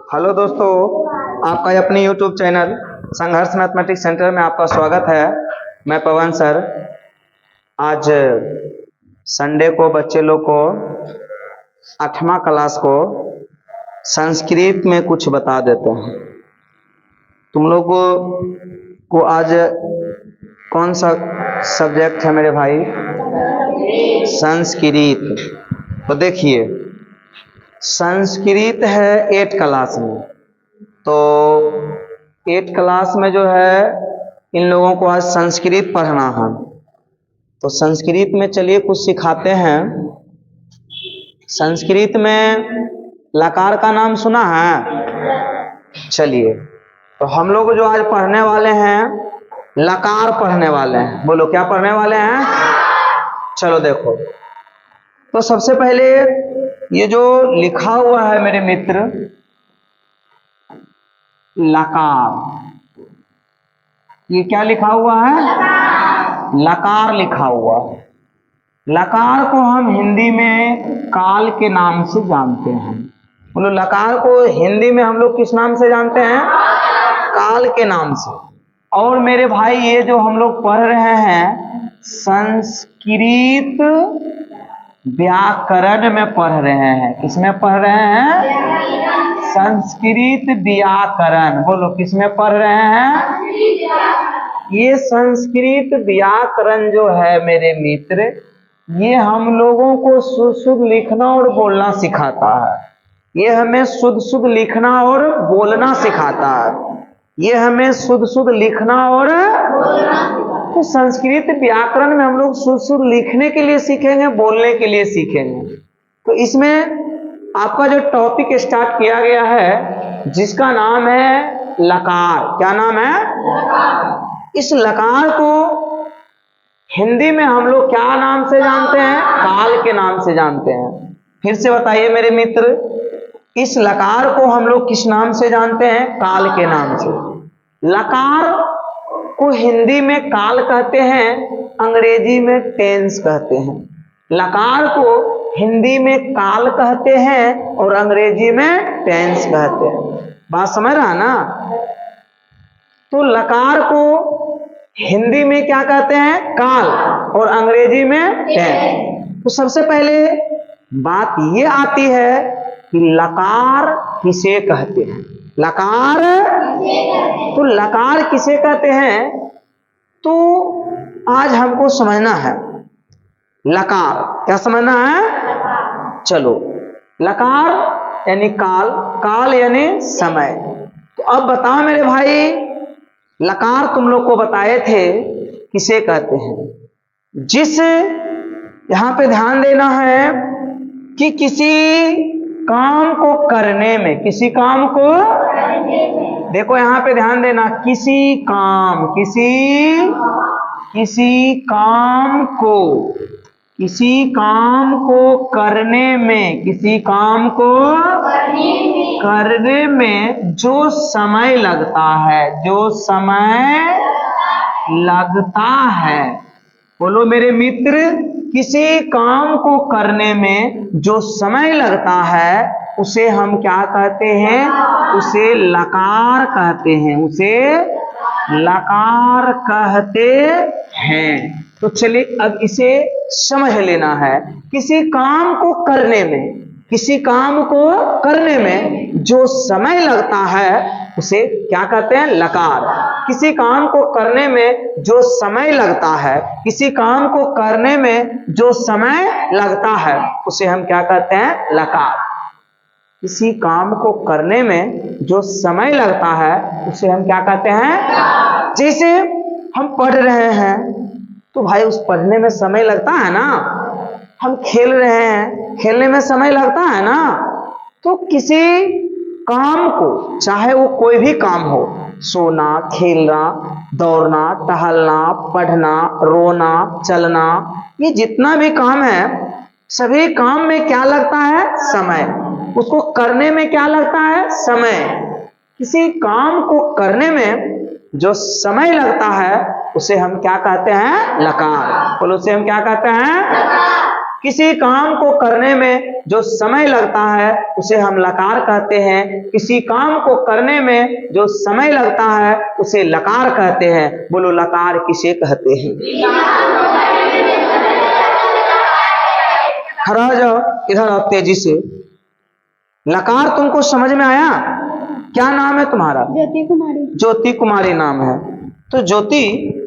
Hello दोस्तों, आपका अपने YouTube चैनल संघर्ष मैथमेटिक्स सेंटर में आपका स्वागत है। मैं पवन सर। आज संडे को बच्चे लोग को 8वां क्लास को संस्कृत में कुछ बता देते हैं। तुम लोग को आज कौन सा सब्जेक्ट है मेरे भाई? संस्कृत। तो देखिए, संस्कृत है 8 क्लास में। तो 8 क्लास में जो है इन लोगों को आज संस्कृत पढ़ना है। तो संस्कृत में चलिए कुछ सिखाते हैं। संस्कृत में लकार का नाम सुना है? चलिए, तो हम लोग जो आज पढ़ने वाले हैं लकार पढ़ने वाले हैं। बोलो, क्या पढ़ने वाले हैं? चलो देखो, तो सबसे पहले ये जो लिखा हुआ है मेरे मित्र लकार, ये क्या लिखा हुआ है? लकार लिखा हुआ है। लकार को हम हिंदी में काल के नाम से जानते हैं। बोलो, लकार को हिंदी में हम लोग किस नाम से जानते हैं? काल के नाम से। और मेरे भाई, ये जो हम लोग पढ़ रहे हैं संस्कृत व्याकरण में पढ़ रहे हैं। किसमें पढ़ रहे हैं? संस्कृत व्याकरण। बोलो, किसमें पढ़ रहे हैं? ये संस्कृत व्याकरण जो है मेरे मित्र, ये हम लोगों को शुद्ध शुद्ध लिखना और बोलना सिखाता है। ये हमें शुद्ध शुद्ध लिखना और बोलना सिखाता है। ये हमें शुद्ध शुद्ध लिखना और तो संस्कृत व्याकरण में हम लोग शुद्ध शुद्ध लिखने के लिए सीखेंगे, बोलने के लिए सीखेंगे। तो इसमें आपका जो टॉपिक स्टार्ट किया गया है जिसका नाम है लकार। क्या नाम है? लकार। इस लकार को हिंदी में हम लोग क्या नाम से जानते हैं? काल के नाम से जानते हैं। फिर से बताइए मेरे मित्र, इस लकार को हम लोग किस नाम से जानते हैं? काल के नाम से। लकार को हिंदी में काल कहते हैं, अंग्रेजी में टेंस कहते हैं। लकार को हिंदी में काल कहते हैं और अंग्रेजी में टेंस कहते हैं। बात समझ रहा ना? तो लकार को हिंदी में क्या कहते हैं? काल, और अंग्रेजी में टेंस। तो सबसे पहले बात ये आती है कि लकार किसे कहते हैं? लकार, तो लकार किसे कहते हैं? तो आज हमको समझना है लकार। क्या समझना है? चलो, लकार यानी काल, काल यानी समय। तो अब बताओ मेरे भाई, लकार तुम लोग को बताए थे किसे कहते हैं? जिस, यहां पे ध्यान देना है कि किसी काम को करने में, किसी काम को, देखो यहां पे ध्यान देना, किसी काम, किसी काम को करने में, किसी काम को करने में जो समय लगता है, जो समय लगता है। बोलो मेरे मित्र, किसी काम को करने में जो समय लगता है उसे हम क्या कहते हैं? उसे लकार कहते हैं। उसे लकार कहते हैं। तो चलिए अब इसे समझ लेना है। किसी काम को करने में, किसी काम को करने में जो समय लगता है उसे क्या कहते हैं? लकार। किसी काम को करने में जो समय लगता है, किसी काम को करने में जो समय लगता है उसे हम क्या कहते हैं? लकार। किसी काम को करने में जो समय लगता है उसे हम क्या कहते हैं? जैसे हम पढ़ रहे हैं तो भाई उस पढ़ने में समय लगता है ना। हम खेल रहे हैं, खेलने में समय लगता है ना। तो किसी काम को, चाहे वो कोई भी काम हो, सोना, खेलना, दौड़ना, टहलना, पढ़ना, रोना, चलना, ये जितना भी काम है, सभी काम में क्या लगता है? समय। उसको करने में क्या लगता है? समय। किसी काम को करने में जो समय लगता है उसे हम क्या कहते हैं? लकार। बोलो, उसे हम क्या कहते हैं? किसी काम को करने में जो समय लगता है उसे हम लकार कहते हैं। किसी काम को करने में जो समय लगता है उसे लकार कहते हैं। बोलो लकार किसे कहते हैं? खड़ा जाओ, इधर आओ तेजी से। लकार तुमको समझ में आया? क्या नाम है तुम्हारा? ज्योति कुमारी। ज्योति कुमारी नाम है। तो ज्योति,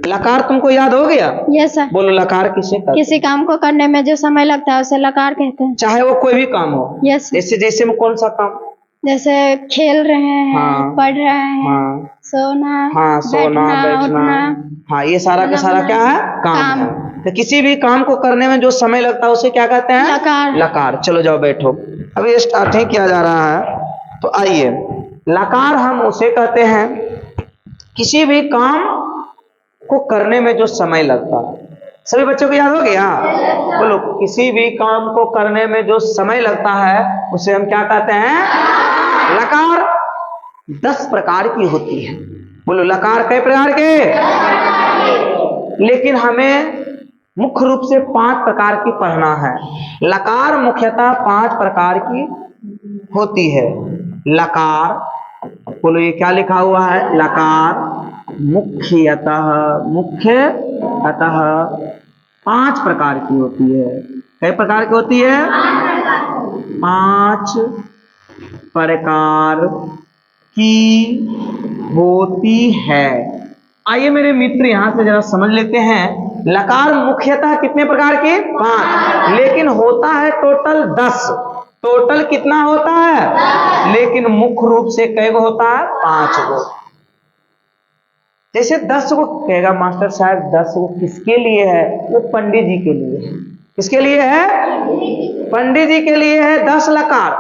लकार तुमको याद हो गया? Yes sir. बोलो लकार किसे कहते हैं? किसी काम को करने में जो समय लगता है उसे लकार कहते हैं। चाहे वो कोई भी काम हो। यस। जैसे में कौन सा काम? जैसे खेल रहे हैं, हाँ, पढ़ रहे हैं, हाँ, सोना, हाँ, सोना बैठना, उठना, हाँ, ये सारा का सारा क्या है? काम है। तो किसी भी काम को करने में जो समय लगता है उसे क्या कहते हैं? लकार। लकार। चलो जाओ बैठो, अभी स्टार्टिंग किया जा रहा है। तो आइए, लकार हम उसे कहते हैं किसी भी काम को करने में जो समय लगता है। सभी बच्चों को याद हो गया? बोलो किसी भी काम को करने में जो समय लगता है उसे हम क्या कहते हैं? लकार। 10 प्रकार की होती है। बोलो लकार कई प्रकार के? लेकिन हमें मुख्य रूप से 5 प्रकार की पढ़ना है। लकार मुख्यतः 5 प्रकार की होती है। लकार, बोलो ये क्या लिखा हुआ है? लकार मुख्यतः 5 प्रकार की होती है। कई प्रकार की होती है? 5 प्रकार की होती है। आइए मेरे मित्र यहां से जरा समझ लेते हैं। लकार मुख्यतः कितने प्रकार के? 5, लेकिन होता है टोटल 10। टोटल कितना होता है? लेकिन मुख्य रूप से कई गो होता है? 5 गो। जैसे 10 को कहेगा मास्टर साहब, 10 को किसके लिए है? वो पंडित जी के लिए है। किसके लिए है? पंडित जी के लिए है 10 लकार,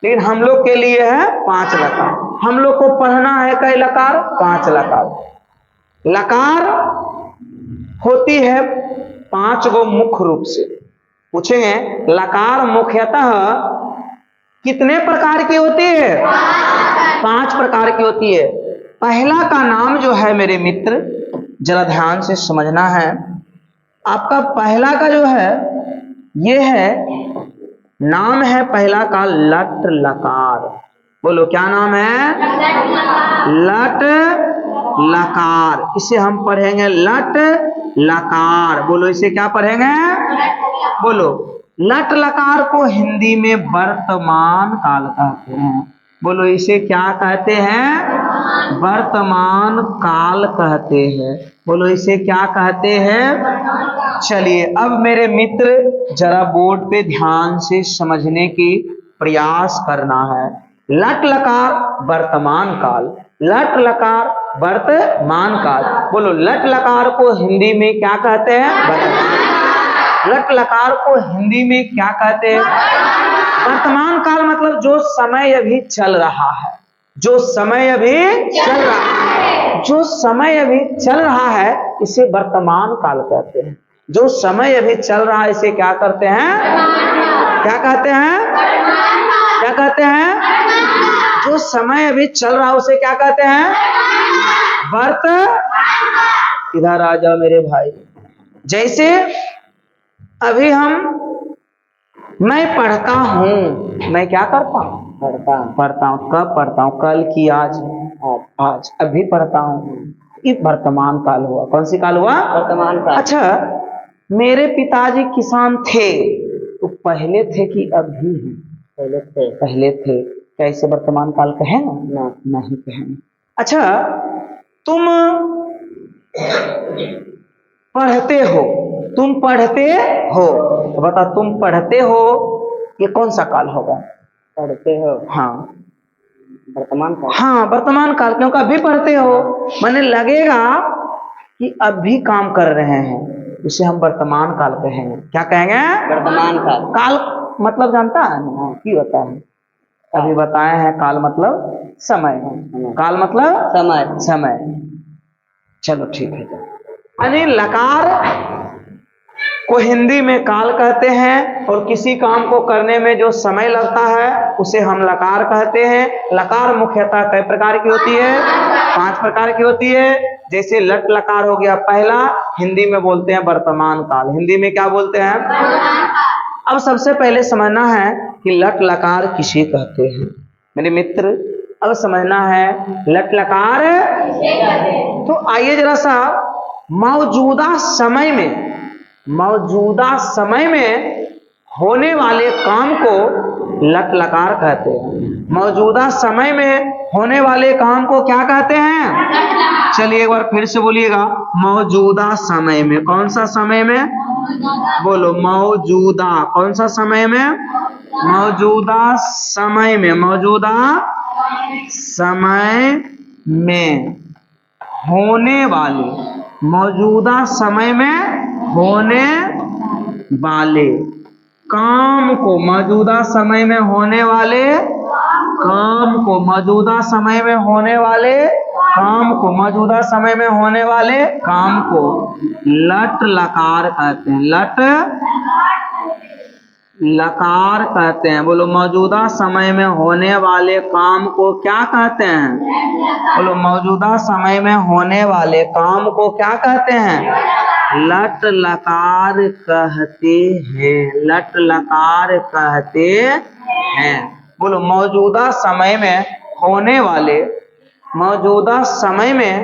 लेकिन हम लोग के लिए है 5 लकार। हम लोग को पढ़ना है कई लकार? 5 लकार। लकार होती है 5 गो मुख्य रूप से। पूछेंगे लकार मुख्यतः कितने प्रकार की होती है? 5 प्रकार की होती है। पहला का नाम जो है मेरे मित्र, जरा ध्यान से समझना है। आपका पहला का जो है ये है, नाम है पहला का लट लकार। बोलो क्या नाम है? लट लकार। इसे हम पढ़ेंगे लट लकार। बोलो इसे क्या पढ़ेंगे? बोलो लट लकार को हिंदी में वर्तमान काल कहते हैं। बोलो इसे क्या कहते हैं? वर्तमान काल कहते हैं। बोलो इसे क्या कहते हैं? चलिए अब मेरे मित्र जरा बोर्ड पे ध्यान से समझने की प्रयास करना है। लट लकार वर्तमान काल, लट लकार वर्तमान काल। बोलो लट लकार को हिंदी में क्या कहते हैं? वर्तमान। लट लकार को हिंदी में क्या कहते हैं? वर्तमान काल। मतलब जो समय अभी चल रहा है, जो समय अभी चल रहा है, जो समय अभी चल रहा है इसे वर्तमान काल कहते हैं। जो समय अभी चल रहा है इसे क्या करते हैं? क्या कहते हैं? क्या कहते हैं? जो समय अभी चल रहा है उसे क्या कहते हैं? इधर आ जाओ मेरे भाई। जैसे अभी मैं पढ़ता हूँ, मैं क्या करता हूँ? पढ़ता हूँ। कब पढ़ता हूँ? कल की, आज अभी पढ़ता हूँ। ये वर्तमान काल हुआ। कौन सी काल हुआ? वर्तमान काल। अच्छा, मेरे पिताजी किसान थे तो पहले थे कि अभी हैं? पहले थे। क्या इसे वर्तमान काल कहे ना? नहीं कहेंगे। अच्छा, तुम पढ़ते हो, तुम पढ़ते हो, तो बता तुम पढ़ते हो ये कौन सा काल होगा? पढ़ते हो। हाँ वर्तमान काल। हाँ वर्तमान काल, क्योंकि अभी पढ़ते हो, माने लगेगा कि अभी काम कर रहे हैं, इसे हम वर्तमान काल कहेंगे। क्या कहेंगे? वर्तमान काल। काल मतलब जानता है ना की होता है? अभी बताए हैं काल मतलब समय। काल मतलब समय। समय। चलो ठीक है। यानी लकार को हिंदी में काल कहते हैं और किसी काम को करने में जो समय लगता है उसे हम लकार कहते हैं। लकार मुख्यतः कई प्रकार की होती है? 5 प्रकार की होती है। जैसे लट लकार हो गया पहला, हिंदी में बोलते हैं वर्तमान काल। हिंदी में क्या बोलते हैं? अब सबसे पहले समझना है कि लट लकार किसे कहते हैं मेरे मित्र। अब समझना है लट लकार तो आइए जरा सा मौजूदा समय में होने वाले काम को लट लकार कहते हैं। मौजूदा समय में होने वाले काम को क्या कहते हैं? चलिए एक बार फिर से बोलिएगा, मौजूदा समय में। कौन सा समय में? बोलो मौजूदा। कौन सा समय में? मौजूदा समय में। मौजूदा समय में होने वाले, मौजूदा समय में होने वाले काम को, मौजूदा समय में होने वाले काम को, मौजूदा समय में होने वाले काम को, मौजूदा समय में होने वाले काम को लट लकार कहते हैं। लट लकार कहते हैं। बोलो मौजूदा समय में होने वाले काम को क्या कहते हैं? बोलो मौजूदा समय में होने वाले काम को क्या कहते हैं? लट लकार कहते हैं। लट लकार कहते हैं। बोलो मौजूदा समय में होने वाले, मौजूदा समय में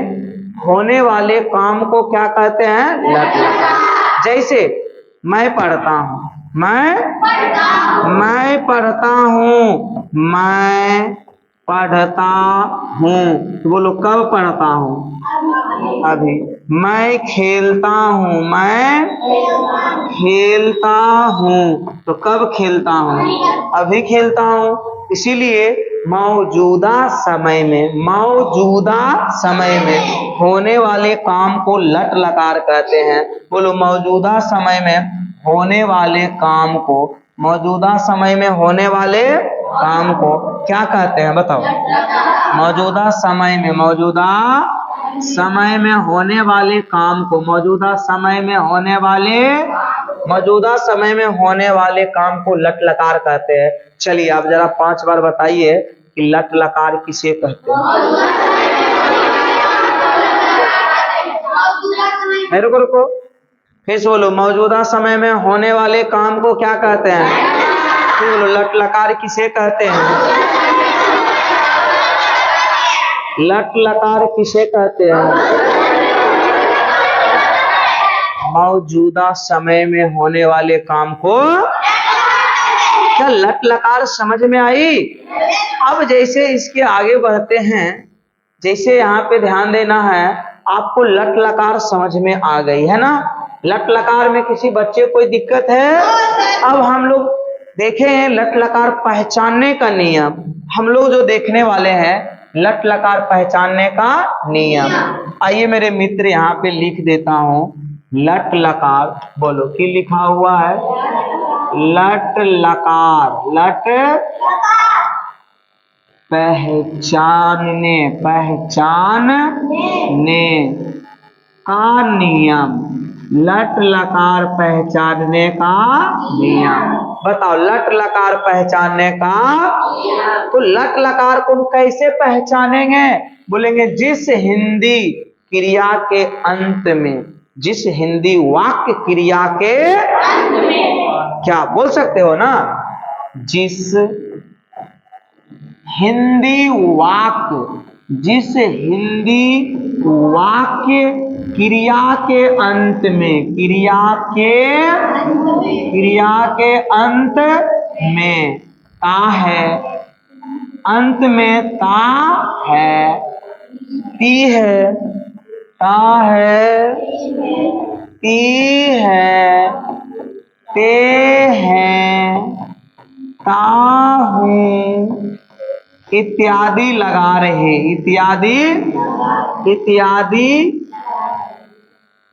होने वाले काम को क्या कहते हैं? लट लकार। जैसे मैं पढ़ता हूँ, मैं पढ़ता हूँ, मैं पढ़ता हूँ। तो बोलो कब पढ़ता हूँ? अभी। मैं खेलता हूँ, मैं खेलता हूँ। तो कब खेलता हूँ? अभी खेलता हूँ। इसीलिए मौजूदा समय में, मौजूदा समय में होने वाले काम को लट लकार कहते हैं। बोलो मौजूदा समय में होने वाले काम को, मौजूदा समय में होने वाले काम को क्या कहते हैं? बताओ। मौजूदा समय में, मौजूदा समय में होने वाले काम को, मौजूदा समय में होने वाले, मौजूदा समय में होने वाले काम को लट लकार कहते हैं। चलिए आप जरा 5 बार बताइए कि लट लकार किसे कहते हैं? रुको फिर से बोलो, मौजूदा समय में होने वाले काम को क्या कहते हैं? फिर बोलो लट लकार किसे कहते हैं? लट लकार किसे कहते हैं? मौजूदा समय में होने वाले काम को। क्या लट लकार समझ में आई? अब जैसे इसके आगे बढ़ते हैं, जैसे यहाँ पे ध्यान देना है, आपको लट लकार समझ में आ गई है ना? लट लकार में किसी बच्चे को कोई दिक्कत है? अब हम लोग देखे हैं लट लकार पहचानने का नियम। हम लोग जो देखने वाले हैं लट लकार पहचानने का नियम। आइए मेरे मित्र यहाँ पे लिख देता हूँ लट लकार। बोलो कि लिखा हुआ है? लट लकार। लट पहचानने, पहचानने का नियम। लट लकार पहचानने का नियम। बताओ लट लकार पहचानने का। तो लट लकार को हम कैसे पहचानेंगे? बोलेंगे जिस हिंदी क्रिया के अंत में, जिस हिंदी वाक्य क्रिया के अंत में, क्या बोल सकते हो ना? जिस हिंदी वाक्य, जिस हिंदी वाक्य क्रिया के अंत में, क्रिया के अंत में ता है, अंत में ता है, ती है, ता है, ती है, ते हैं, ता हूं इत्यादि लगा रहे,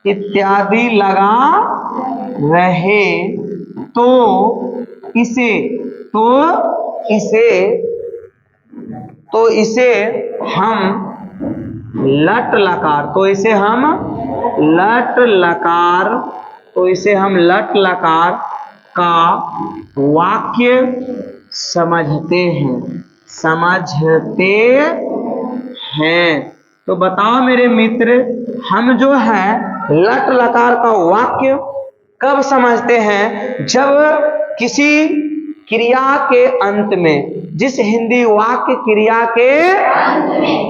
इत्यादि लगा रहे तो इसे हम लट लकार, तो इसे हम लट लकार का वाक्य समझते हैं। तो बताओ मेरे मित्र, हम जो है लट लकार का वाक्य कब समझते हैं? जब किसी क्रिया के अंत में, जिस हिंदी वाक्य क्रिया के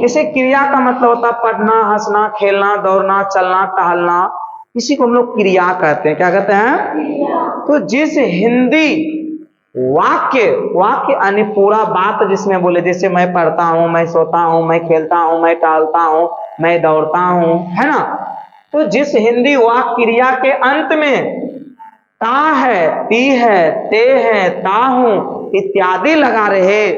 इसे क्रिया का मतलब होता है पढ़ना, हंसना, खेलना, दौड़ना, चलना, टहलना, इसी को हम लोग क्रिया कहते हैं। क्या कहते हैं? तो जिस हिंदी वाक्य यानी पूरा बात जिसमें बोले, जैसे मैं पढ़ता हूं, मैं सोता हूं, मैं खेलता हूं, मैं टहलता हूं, मैं दौड़ता हूं, है ना। तो जिस हिंदी वाक्य क्रिया के अंत में ता है, ती है, ते है, ता हूं इत्यादि लगा रहे,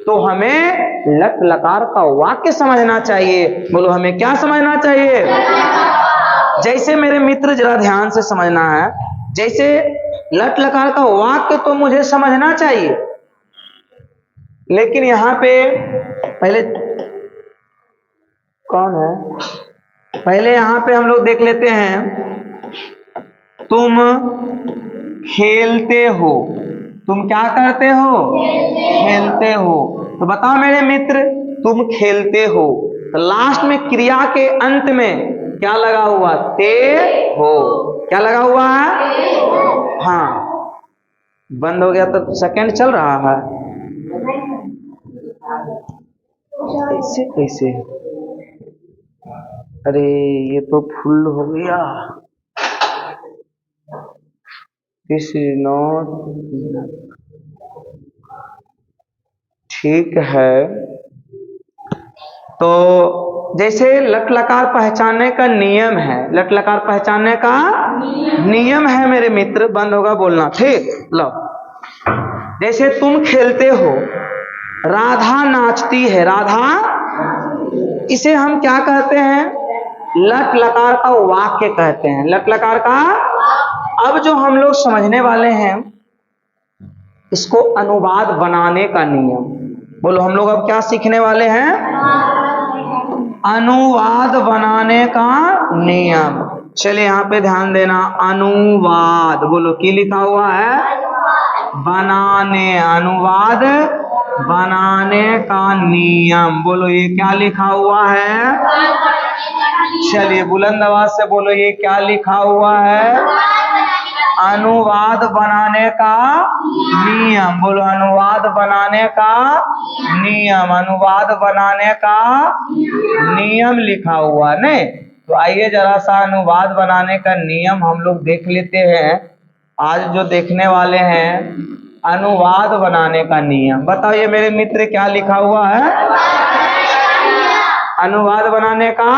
तो हमें लट लकार का वाक्य समझना चाहिए। बोलो हमें क्या समझना चाहिए? जैसे मेरे मित्र जरा ध्यान से समझना है, जैसे लट लकार का वाक्य तो मुझे समझना चाहिए, लेकिन यहां पे पहले कौन है, पहले यहां पे हम लोग देख लेते हैं। तुम खेलते हो, तुम क्या करते हो? खेलते हो। तो बताओ मेरे मित्र, तुम खेलते हो, तो लास्ट में क्रिया के अंत में क्या लगा हुआ? ते हो। क्या लगा हुआ है? हाँ, बंद हो गया तो सेकंड चल रहा है, कैसे कैसे? अरे ये तो फुल हो गया, दिस इज नॉट ठीक है। तो जैसे लट लकार पहचानने का नियम है, लट लकार पहचानने का नियम है मेरे मित्र, बंद होगा बोलना, ठीक। लो, जैसे तुम खेलते हो, राधा नाचती है, राधा, इसे हम क्या कहते हैं? लट लकार का वाक्य कहते हैं, लट लकार का। अब जो हम लोग समझने वाले हैं, इसको अनुवाद बनाने का नियम। बोलो हम लोग अब क्या सीखने वाले हैं? अनुवाद बनाने का नियम। चलिए यहां पे ध्यान देना, अनुवाद, बोलो की लिखा हुआ है? बनाने, अनुवाद बनाने का नियम। बोलो ये क्या लिखा हुआ है? चलिए बुलंद आवाज से बोलो, ये क्या लिखा हुआ है? अनुवाद बनाने का नियम। बोलो अनुवाद बनाने का नियम, अनुवाद बनाने का नियम लिखा हुआ नहीं। तो आइए जरा सा अनुवाद बनाने का नियम हम लोग देख लेते हैं। आज जो देखने वाले हैं अनुवाद बनाने का नियम, बताओ ये मेरे मित्र क्या लिखा हुआ है? अनुवाद बनाने का।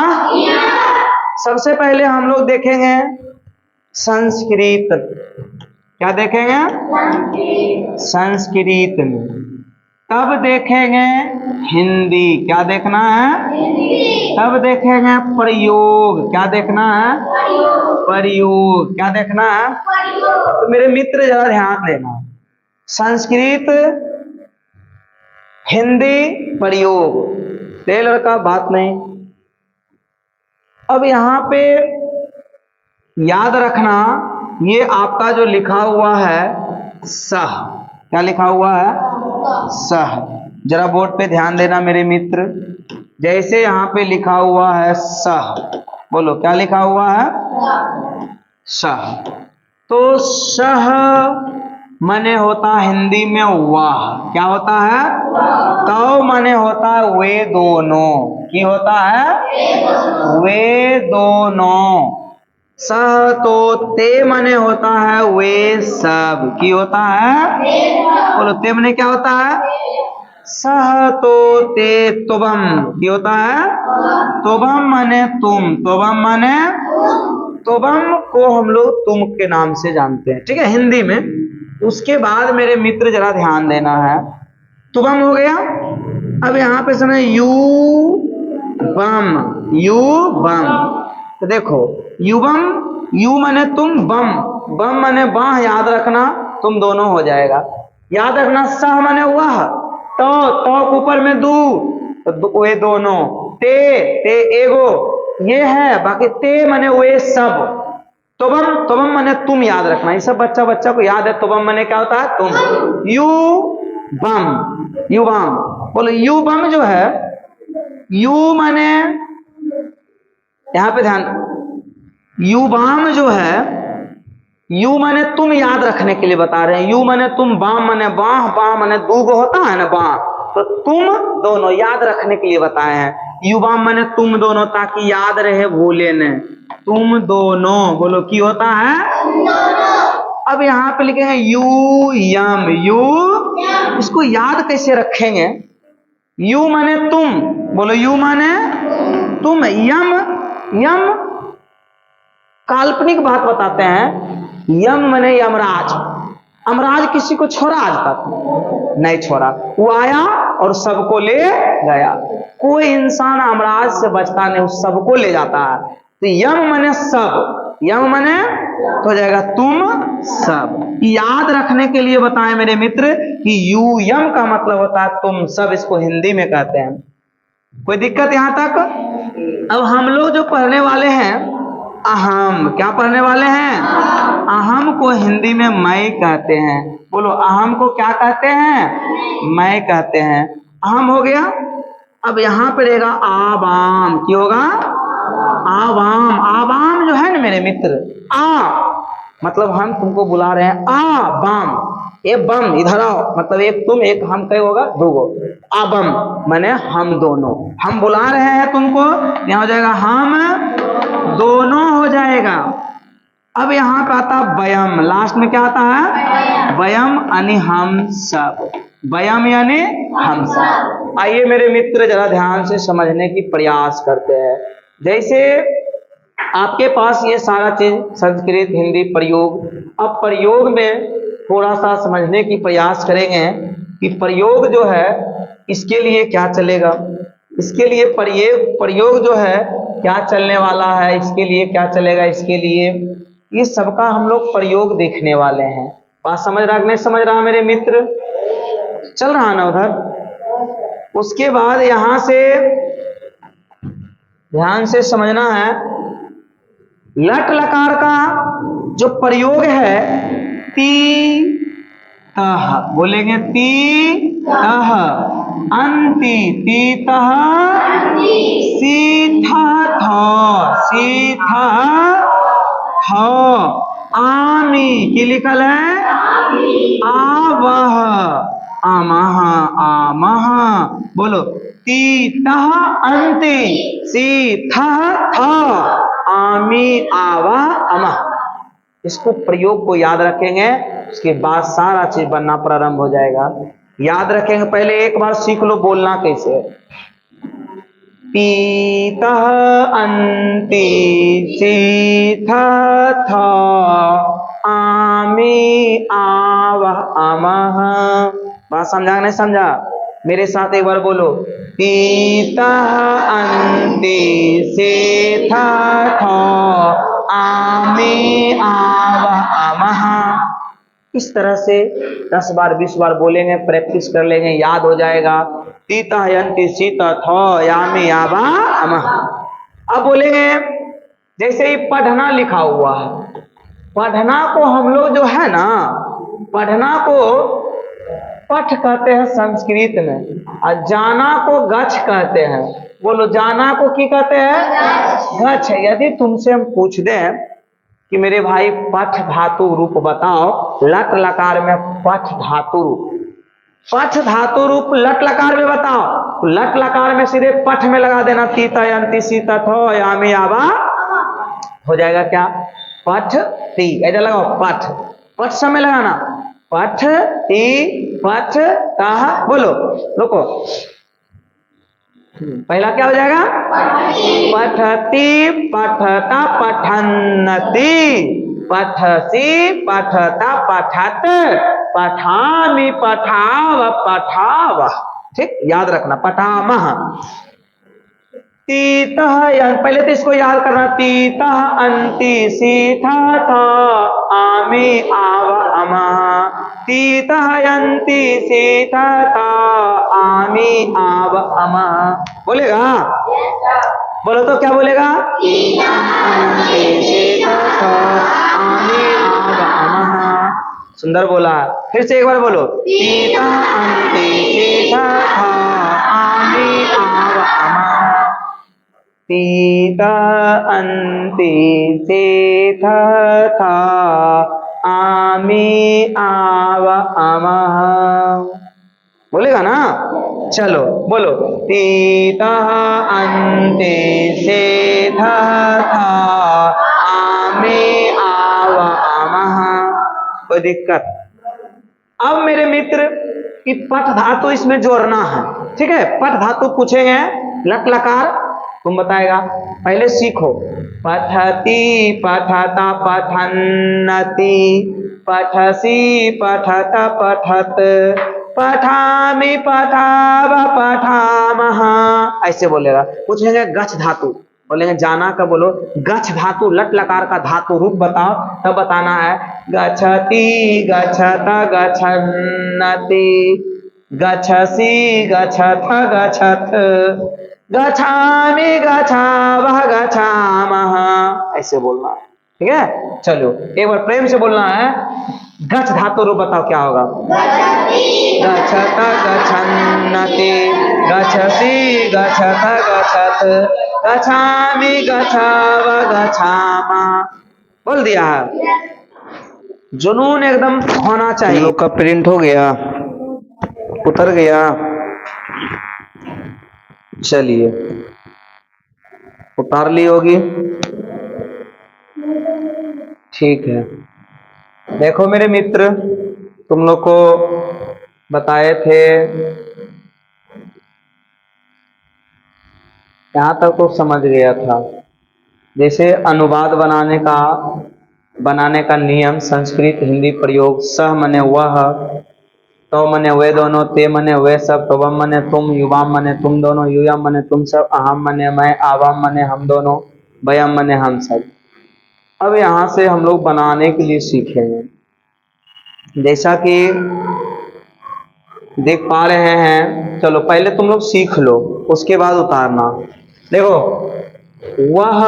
सबसे पहले हम लोग देखेंगे संस्कृत, क्या देखेंगे? संस्कृत में। तब देखेंगे हिंदी, क्या देखना है? तब देखेंगे प्रयोग, क्या देखना है? प्रयोग, क्या देखना है? तो मेरे मित्र जरा ध्यान देना, संस्कृत, हिंदी, प्रयोग, ते लड़का बात नहीं। अब यहां पे याद रखना, ये आपका जो लिखा हुआ है सह, क्या लिखा हुआ है? सह। जरा बोर्ड पे ध्यान देना मेरे मित्र, जैसे यहाँ पे लिखा हुआ है सह, बोलो क्या लिखा हुआ है? सह। तो सह माने होता हिंदी में वाह, क्या होता है? तो माने होता है वे दोनों, की होता है? वे दोनों। सह तो ते माने होता है वे सब, की होता है? बोलो ते माने क्या होता है? सह तो ते तुबम, की होता है? तुबम माने तुम, तुबम माने, तुबम को हम लोग तुम के नाम से जानते हैं, ठीक है, हिंदी में। उसके बाद मेरे मित्र जरा ध्यान देना है, तुबम हो गया। अब यहाँ पे सुना यू बम, यू बम। तो देखो युवम, यू माने तुम, बम, बम माने बाह, याद रखना तुम दोनों हो जाएगा। याद रखना सह माने वह, तो के ऊपर में दू, तो वे दोनों। ते, ते एगो, ये है, बाकी ते माने वे सब। तुबम, तुबम माने तुम, याद रखना, ये सब बच्चा को याद है। तुबम माने क्या होता है? तुम। यू बम, यू बम। बोलो यू बम जो है, यू माने, यहां पे ध्यान, युवाम जो है, यू माने तुम याद रखने के लिए बता रहे हैं। यू माने तुम, बाम माने बाह, बाह माने दूगो होता है ना बाह, तो तुम दोनों याद रखने के लिए बताए हैं। यू बाम माने तुम दोनों, ताकि याद रहे, भूले न। तुम दोनों, बोलो की होता है। अब यहाँ पे लिखेंगे यू यम। यू, इसको याद कैसे रखेंगे? यू माने तुम, बोलो यू माने तुम। यम, यम काल्पनिक बात बताते हैं। यम माने यमराज। अमराज किसी को छोड़ा आज तक? नहीं छोड़ा। वो आया और सबको ले गया। कोई इंसान अमराज से बचता नहीं, सबको ले जाता है। तो यम माने सब, यम माने तो हो जाएगा तुम सब। याद रखने के लिए बताएं मेरे मित्र कि यू यम का मतलब होता है तुम सब, इसको हिंदी में कहते हैं। कोई दिक्कत यहां तक? अब हम लोग जो पढ़ने वाले हैं अहम, क्या पढ़ने वाले हैं? अहम को हिंदी में मैं कहते हैं। बोलो अहम को क्या कहते हैं? मैं कहते हैं। अहम हो गया। अब यहाँ पे रहेगा आवाम। क्या होगा? आवाम। आवाम जो है ना मेरे मित्र, आ मतलब हम तुमको बुला रहे हैं, आ बाम, ए बम इधर आओ, मतलब एक तुम एक हम, क्या होगा? दोगो। आबम माने हम दोनों, हम बुला रहे हैं तुमको, यहाँ हो जाएगा हम दोनों हो जाएगा। अब यहाँ पे आता बयम, लास्ट में क्या आता है? बयम यानी हम सब। बयम यानी हम सब। आइए मेरे मित्र जरा ध्यान से समझने की प्रयास करते हैं। जैसे आपके पास ये सारा चीज संस्कृत हिंदी प्रयोग, अब प्रयोग में थोड़ा सा समझने की प्रयास करेंगे कि प्रयोग जो है इसके लिए क्या चलेगा, इसके लिए प्रयोग जो है क्या चलने वाला है, इसके लिए क्या चलेगा, इसके लिए ये सबका हम लोग प्रयोग देखने वाले हैं। बात समझ रहा नहीं समझ रहा मेरे मित्र? चल रहा ना उधर? उसके बाद यहां से ध्यान से समझना है, लट लकार का जो प्रयोग है ती तह, बोलेंगे ती तह, अंति ती तह, सी था थ, सी था थ, आमी की लिखल है आवह, आमह, आमह, बोलो ती तह अंति सी था थ, आमी आवा अमह। इसको प्रयोग को याद रखेंगे, उसके बाद सारा चीज बनना प्रारंभ हो जाएगा। याद रखेंगे, पहले एक बार सीख लो बोलना कैसे। पीतः अंति सीथा था, आमी आवह अमह। बात समझा नहीं समझा? मेरे साथ एक बार बोलो, पीतः अंति सीथा था, आमी आवह अमह। इस तरह से 10 बार 20 बार बोलेंगे, प्रैक्टिस कर लेंगे, याद हो जाएगा। तीता यंति सीता थ यामी आवा अमह। अब बोलेंगे जैसे ही पढ़ना लिखा हुआ है, पढ़ना को हम लोग जो है ना, पढ़ना को पठ कहते हैं संस्कृत में, और जाना को गच्छ कहते हैं। बोलो जाना को की कहते हैं? गच्छ। यदि तुमसे हम पूछ दें कि मेरे भाई पठ धातु रूप बताओ, लट लकार में पठ धातु रूप, पठ धातु रूप लट लकार में बताओ, लट लकार में सीधे पठ में लगा देना, तीता यंति सीता थो यामी आवा, हो जाएगा क्या? पठ ती। ऐसा लगाओ पठ, पठ समय लगाना, पठ ती पठ ताह। बोलो रुको, पहला क्या हो जाएगा? पठती पठता पठन्नति, पठसी पठता पठत, पठामि पठाव पठाव। ठीक, याद रखना, पठामह। तीतः, पहले तो इसको याद करना, तीतः अंति सीथा था, आमी आव अमः। तीतः अंति सीथा था, आमी आव अमः। बोलेगा? बोलो तो क्या बोलेगा? अंति सीथा था, आमी आव अमः। सुंदर बोला। फिर से एक बार बोलो, तीतः अंति सीथा था, आमी आव अमः। तीता अंति सीथा था, आमी आव अमः, बोलेगा ना? चलो बोलो। तीतः अन्ते सेधः था आमे आव अमः। कोई दिक्कत? अब मेरे मित्र कि पठ धातु इसमें जोड़ना है, ठीक है? पठ धातु पूछेंगे, लट लकार तुम बताएगा। पहले सीखो। पठती पठता पठन्नति, पठसी पठत पठत, पठामि पठाव पठामः, ऐसे बोलेगा। पूछेंगे गच्छ धातु, बोलेंगे जाना का बोलो गच्छ धातु, लट लकार का धातु रूप बताओ, तब बताना है। गच्छति गच्छत गच्छन्नति, गच्छसि गच्छथ गच्छत, गच्छामि गच्छावः गच्छामः, ऐसे बोलना है, ठीक है? चलो एक बार प्रेम से बोलना है। गच्छ धातु रूप बताओ क्या होगा? गच्छत गच्छन्नति, गच्छसि गच्छथ गच्छत, गच्छामि गच्छावः गच्छामः। बोल दिया है। जुनून एकदम होना चाहिए। लोग का प्रिंट हो गया, उतर गया। चलिए उतार ली होगी, ठीक है। देखो मेरे मित्र, तुम लोग को बताए थे यहाँ तक तो समझ गया था। जैसे अनुवाद बनाने का नियम, संस्कृत हिंदी प्रयोग। सह मने वह, तो मने वे दोनों, ते मने वे सब, तवम मने तुम, युवाम मने तुम दोनों, युयम मने तुम सब, अहम मने मैं, आवाम मने हम दोनों, वयम मने हम सब। अब यहाँ से हम लोग बनाने के लिए सीखेंगे। जैसा कि देख पा रहे हैं, चलो पहले तुम लोग सीख लो, उसके बाद उतारना। देखो, वह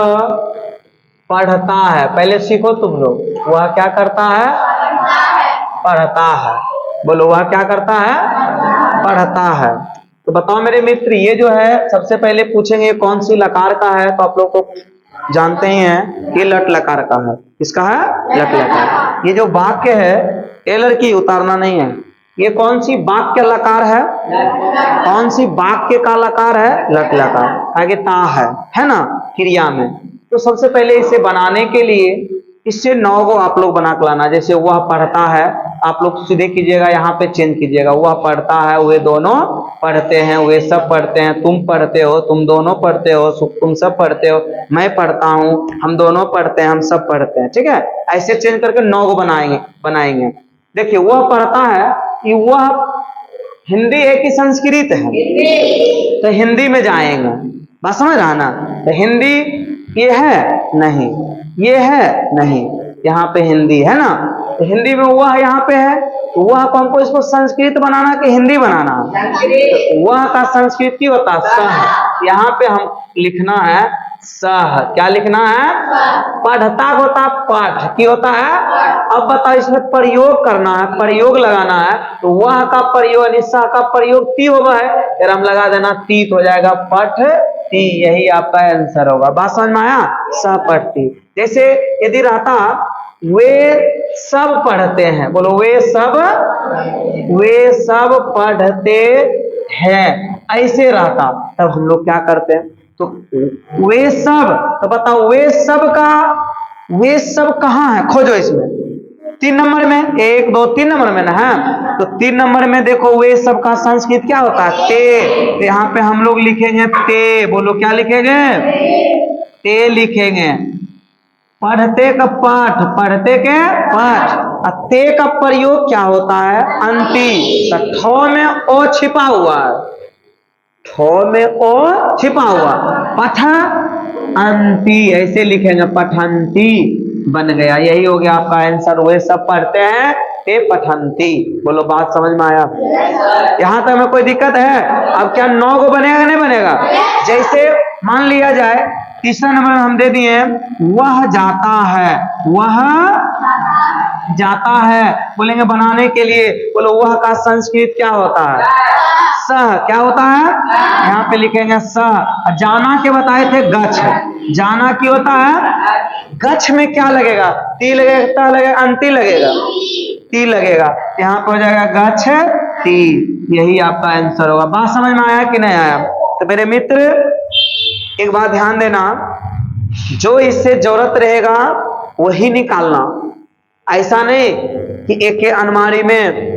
पढ़ता है, पहले सीखो तुम लोग। वह क्या करता है? पढ़ता है। बोलो, वह क्या करता है? पढ़ता है। तो बताओ मेरे मित्र, ये जो है सबसे पहले पूछेंगे कौन सी लकार का है, तो आप लोग को जानते ही हैं ये लट लकार का है। किसका है? लट लकार। ये जो वाक्य है, ए लड़की उतारना नहीं है, ये कौन सी वाक्य लकार है? कौन सी वाक्य का लकार है? लट लकार। आगे ता है ना, क्रिया में। तो सबसे पहले इसे बनाने के लिए इससे 9 को आप लोग बना के लाना। जैसे वह पढ़ता है, आप लोग सीधे कीजिएगा, यहाँ पे चेंज कीजिएगा। वह पढ़ता है, वे दोनों पढ़ते हैं, वे सब पढ़ते हैं, तुम पढ़ते हो, तुम दोनों पढ़ते हो, तुम सब पढ़ते हो, मैं पढ़ता हूँ, हम दोनों पढ़ते हैं, हम सब पढ़ते हैं, ठीक है? ऐसे चेंज करके 9 को बनाएंगे। देखिए, वह पढ़ता है कि वह हिंदी है कि संस्कृत है? तो हिंदी में जाएंगे, बस समझ रहा ना? तो हिंदी ये है नहीं, ये है नहीं, यहाँ पे हिंदी है ना, तो हिंदी में वह यहाँ पे है, तो वह को हमको इसको संस्कृत बनाना कि हिंदी बनाना? तो वह का संस्कृत की होता है सह, यहाँ पे हम लिखना है सह। क्या लिखना है? पढ़ता होता पाठ की होता है। अब बताओ, इसमें प्रयोग करना है, प्रयोग लगाना है, तो वह का प्रयोग निशा का प्रयोग ती होगा है, फिर हम लगा देना तीत हो जाएगा, पठ ती। यही आपका आंसर होगा। बात समझ में आया? सह पढ़ती। जैसे यदि रहता वे सब पढ़ते हैं, बोलो वे सब पढ़ते हैं, ऐसे रहता, तब हम लोग क्या करते हैं? तो वे सब, तो बताओ वे सब कहाँ है? खोजो इसमें 3 नंबर में, 1 2 3 नंबर में ना है। तो 3 नंबर में देखो, वे सब का संस्कृत क्या होता है? ते। तो यहाँ पे हम लोग लिखेंगे ते। बोलो क्या लिखेंगे? ते लिखेंगे। पढ़ते का पाठ, पढ़ते के पाठ। ते का प्रयोग क्या होता है? अंति। तो ठो में ओ छिपा हुआ है, ठो में ओ छिपा हुआ, पठ अंति, ऐसे लिखेंगे, पठंती बन गया। यही हो गया आपका आंसर। वे सब पढ़ते हैं, ते पठंती। बोलो बात समझ में आया? यहाँ तक में कोई दिक्कत है? अब क्या 9 को बनेगा नहीं बनेगा? जैसे मान लिया जाए, तीसरा नंबर हम दे दिए, वह जाता है, वह जाता है, बोलेंगे बनाने के लिए। बोलो वह का संस्कृत क्या होता है? सह क्या होता है, यहाँ पे लिखेंगे सह। जाना के बताए थे गच्छ, जाना की होता है गच्छ में क्या लगेगा, ती लगेगा, ता लगेगा, अंति लगेगा, ती लगेगा, यहाँ पे हो जाएगा गच्छ ती। यही आपका आंसर होगा। बात समझ में आया कि नहीं आया? तो मेरे मित्र एक बात ध्यान देना, जो इससे जरूरत रहेगा वही निकालना। ऐसा नहीं कि एक अलमारी में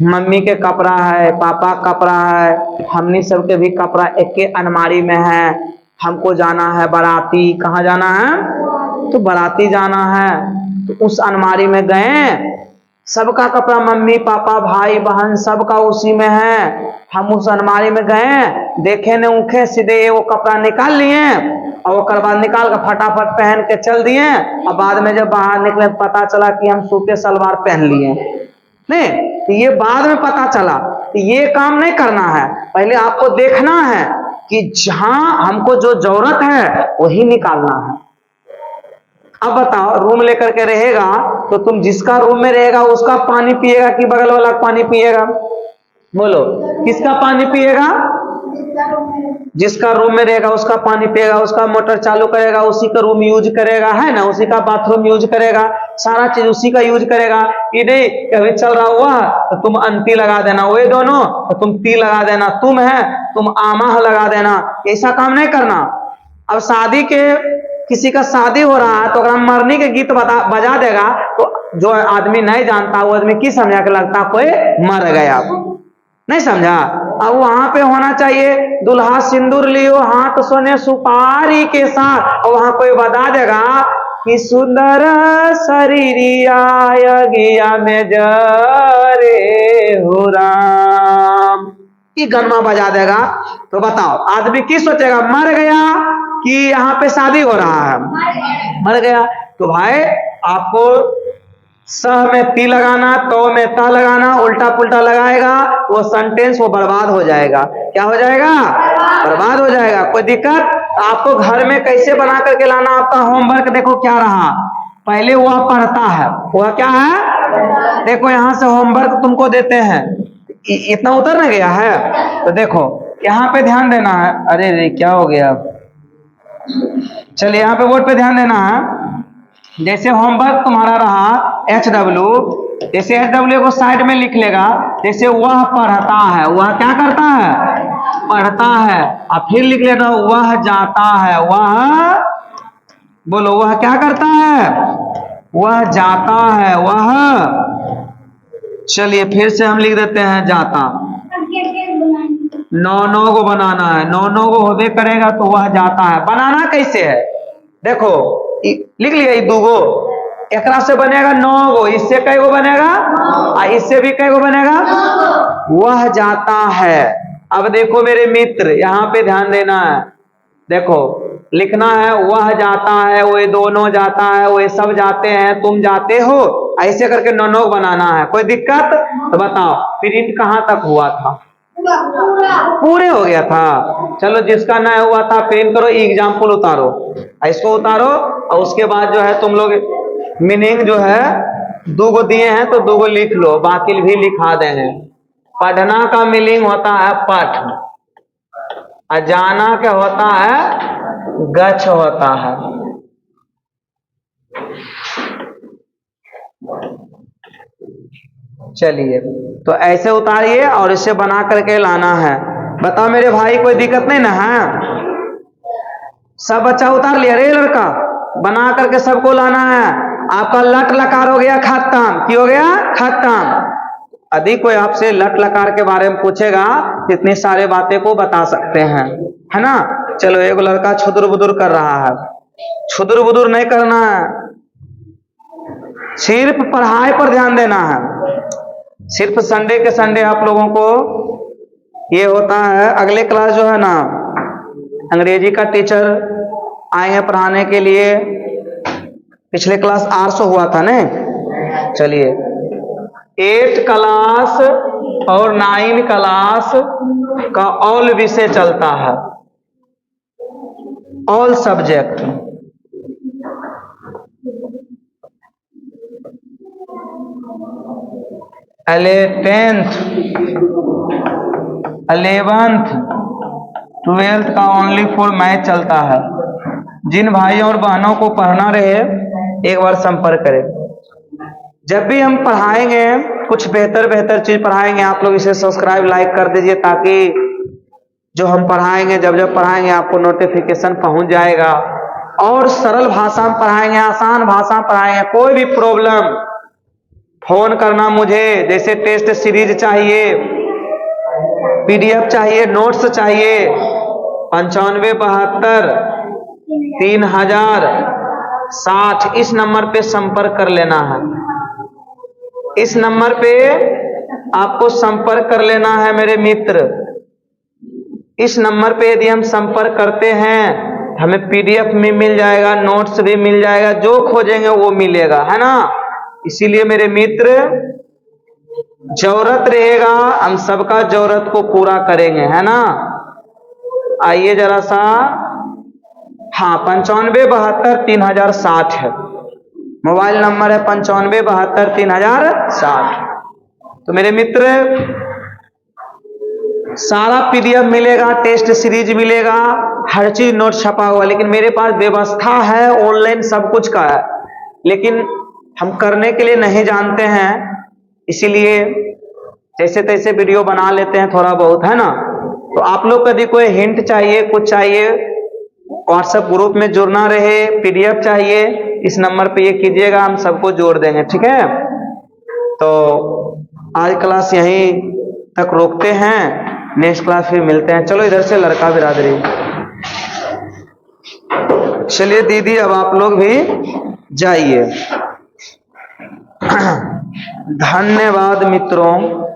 मम्मी के कपड़ा है, पापा कपड़ा है, हमनी सबके भी कपड़ा एक अलमारी में है। हमको जाना है बाराती, कहाँ जाना है, तो बाराती जाना है, तो उस अलमारी में गए, सबका कपड़ा मम्मी पापा भाई बहन सबका उसी में है। हम उस अलमारी में गए, देखे न उखे, सीधे वो कपड़ा निकाल लिए और वो बाद निकाल कर फटाफट पहन के चल दिए, और बाद में जब बाहर निकले पता चला कि हम सूटे सलवार पहन लिए। नहीं, तो ये बाद में पता चला। तो ये काम नहीं करना है, पहले आपको देखना है कि जहां हमको जो जरूरत है वही निकालना है। अब बताओ, रूम लेकर के रहेगा तो तुम जिसका रूम में रहेगा उसका पानी पिएगा कि बगल वाला पानी पिएगा? बोलो, किसका पानी पिएगा? जिसका रूम में रहेगा उसका पानी पिएगा, उसका मोटर चालू करेगा, उसी का रूम यूज करेगा, है ना, उसी का बाथरूम यूज करेगा, सारा चीज उसी का यूज करेगा। ये नहीं कभी चल रहा हुआ तो तुम अंती लगा देना, वे दोनों तो तुम ती लगा देना, तुम है तुम आमाह लगा देना, ऐसा काम नहीं करना। अब शादी के किसी का शादी हो रहा है तो अगर हम मरनी के गीत बजा देगा तो जो आदमी नहीं जानता वो आदमी की समझा के लगता कोई मर गया, नहीं समझा। अब वहां पे होना चाहिए दुल्हा सिंदूर लियो हाथ सोने सुपारी के साथ, और वहां कोई बता देगा कि सुंदर शरीरिया गिया में जरे हो राम, ये गनमा बजा देगा, तो बताओ आदमी की सोचेगा, मर गया कि यहाँ पे शादी हो रहा है? मर गया। तो भाई आपको सह में ती लगाना, तो में ता लगाना, उल्टा पुल्टा लगाएगा वो सेंटेंस वो बर्बाद हो जाएगा। क्या हो जाएगा? बर्बाद हो जाएगा। कोई दिक्कत? आपको घर में कैसे बना करके लाना। आपका होमवर्क देखो क्या रहा, पहले वह पढ़ता है, वह क्या है, देखो यहाँ से होमवर्क तुमको देते हैं, इतना उतर न गया है, तो देखो यहाँ पे ध्यान देना है। अरे रे क्या हो गया, चलिए यहाँ पे बोर्ड पे ध्यान देना है। जैसे होमवर्क तुम्हारा रहा HW, जैसे HW को साइड में लिख लेगा, जैसे वह पढ़ता है, वह क्या करता है, पढ़ता है, और फिर लिख लेगा वह जाता है, वह, बोलो वह क्या करता है, वह जाता है, वह, चलिए फिर से हम लिख देते हैं जाता, नौ को बनाना है, नौ को होबे करेगा तो वह जाता है। बनाना कैसे है, देखो लिख लिया, दूगो एकरा से बनेगा 9 गो, इससे कई गो बनेगा, और इससे भी कई गो बनेगा, वह जाता है। अब देखो मेरे मित्र यहाँ पे ध्यान देना है, देखो लिखना है वह जाता है, वे दोनों जाता है, वे सब जाते हैं, तुम जाते हो, ऐसे करके 9 बनाना है। कोई दिक्कत? तो बताओ प्रिंट कहाँ तक हुआ था, पूरे हो गया था। चलो जिसका ना हुआ था प्रिंट करो, एग्जाम्पल उतारो, इसको उतारो, और उसके बाद जो है तुम लोग मीनिंग जो है 2 गो दिए हैं तो 2 गो लिख लो, बाकी भी लिखा देंगे। पढ़ना का मीनिंग होता है पठ, और जाना क्या होता है, गच्छ होता है। चलिए तो ऐसे उतारिए और इसे बना करके लाना है। बताओ मेरे भाई कोई दिक्कत नहीं ना है? सब बच्चा उतार लिया? रे लड़का बना करके सबको लाना है। आपका लट लकार हो गया खत्म, की हो गया खत्म। यदि कोई आपसे लट लकार के बारे में पूछेगा इतनी सारे बातें को बता सकते हैं, है ना। चलो एक लड़का छुदुर बुदुर कर रहा है, छुदुर बुदुर नहीं करना है, सिर्फ पढ़ाई पर ध्यान देना है। सिर्फ संडे के संडे आप लोगों को ये होता है, अगले क्लास जो है ना अंग्रेजी का टीचर आए हैं पढ़ाने के लिए। पिछले क्लास 800 हुआ था ना। चलिए 8 क्लास और 9 क्लास का ऑल विषय चलता है, ऑल सब्जेक्ट। पहले 10th 11th 12th का ओनली फॉर मैथ चलता है। जिन भाइयों और बहनों को पढ़ना रहे एक बार संपर्क करें। जब भी हम पढ़ाएंगे कुछ बेहतर चीज पढ़ाएंगे, आप लोग इसे सब्सक्राइब लाइक कर दीजिए, ताकि जो हम पढ़ाएंगे जब पढ़ाएंगे आपको नोटिफिकेशन पहुंच जाएगा। और सरल भाषा में पढ़ाएंगे, आसान भाषा में पढ़ाएंगे। कोई भी प्रॉब्लम फोन करना मुझे, जैसे टेस्ट सीरीज चाहिए, पीडीएफ चाहिए, नोट्स चाहिए, 9572 3060 इस नंबर पे संपर्क कर लेना है। इस नंबर पे आपको संपर्क कर लेना है मेरे मित्र। इस नंबर पे यदि हम संपर्क करते हैं हमें पीडीएफ में मिल जाएगा, नोट्स भी मिल जाएगा, जो खोजेंगे वो मिलेगा, है ना। इसीलिए मेरे मित्र जरूरत रहेगा, हम सबका जरूरत को पूरा करेंगे, है ना। आइए जरा सा, हाँ 9572 3060 है मोबाइल नंबर है, 9572 3060। तो मेरे मित्र सारा पीडीएफ मिलेगा, टेस्ट सीरीज मिलेगा, हर चीज नोट छपा हुआ। लेकिन मेरे पास व्यवस्था है ऑनलाइन सब कुछ का है, लेकिन हम करने के लिए नहीं जानते हैं, इसीलिए जैसे तैसे वीडियो बना लेते हैं थोड़ा बहुत, है ना। तो आप लोग यदि कोई हिंट चाहिए, कुछ चाहिए, व्हाट्सएप ग्रुप में जुड़ना रहे, पीडीएफ चाहिए, इस नंबर पे ये कीजिएगा, हम सबको जोड़ देंगे, ठीक है। तो आज क्लास यहीं तक रोकते हैं, नेक्स्ट क्लास फिर मिलते हैं। चलो इधर से लड़का बिरादरी, चलिए दीदी अब आप लोग भी जाइए। धन्यवाद मित्रों।